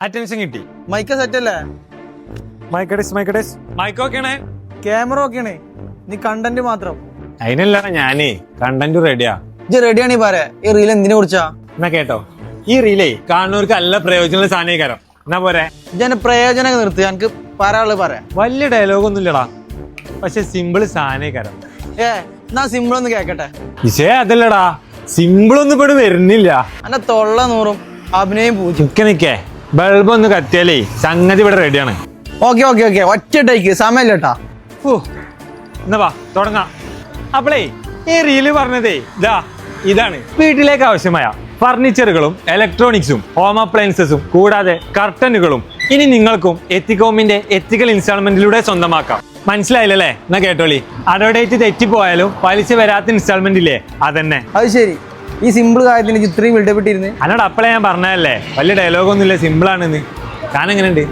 Attention കിട്ടി. Mica set അല്ലേ? മൈക്കൊക്കെയാണ്. Camera ഒക്കെയാണ്. നീ കണ്ടന്റ് മാത്രം. അതിനല്ല ഞാനേ കണ്ടന്റ് റെഡിയാ. ഇജ്ജ് റെഡിയാണ് ഈ പറയാ. ഈ റീൽ എന്തിനെ കുറിച്ചാ? എന്നാ കേട്ടോ, ഈ റീലേ കാണുന്നവർക്ക് നല്ല പ്രയോജനമുള്ള സാധനീകരം. എന്നാ പോരെ, ഇജ്ജ് പ്രയോജനം നിർത്തി. എനിക്ക് പറയാനുള്ളത് പറയാം. വലിയ ഡയലോഗ് ഒന്നും ഇല്ലടാ, പക്ഷെ സിമ്പിള് സാധനീകരം. എന്നാ സിമ്പിൾ ഒന്ന് കേക്കട്ടെ. വിഷയ അതല്ലടാ, സിമ്പിൾ ഒന്നും ഇവിടെ വരുന്നില്ല. എന്റെ തൊള്ള നൂറും അഭിനയം പൂജ്യം. നിക്കേ ബൾബ് ഒന്ന് കത്തിയാലേ സംഗതി ഇവിടെ റെഡിയാണ്. ഓക്കെ ഓക്കെ ഓക്കെ, ഒറ്റ ടേക്ക്, സമയല്ലേട്ടാ. എന്നാ വാ തുടങ്ങാം. അപ്പളേ ഈ റീല് പറഞ്ഞതേ ഇതാണ് വീട്ടിലേക്ക് ആവശ്യമായ ഫർണിച്ചറുകളും ഇലക്ട്രോണിക്സും ഹോം അപ്ലയൻസസും കൂടാതെ കർട്ടനുകളും ഇനി നിങ്ങൾക്കും എത്തികോമിന്റെ എത്തിക്കൽ ഇൻസ്റ്റാൾമെന്റിലൂടെ സ്വന്തമാക്കാം. മനസ്സിലായില്ലല്ലേ? എന്നാ കേട്ടോളി. അഡോഡേറ്റ് തെറ്റിപ്പോയാലും പലിശ വരാത്ത ഇൻസ്റ്റാൾമെന്റ് ഇല്ലേ, അതന്നെ. അത് ശരി. ഈ സിമ്പിൾ കാര്യത്തിന് ഇത്രയും ബിൽഡപ്പെട്ടിരുന്നു. അന്നോട് അപ്പളേ ഞാൻ പറഞ്ഞതല്ലേ വലിയ ഡയലോഗൊന്നുമില്ല, സിമ്പിൾ ആണെന്ന്. കാരണം എങ്ങനെയുണ്ട്?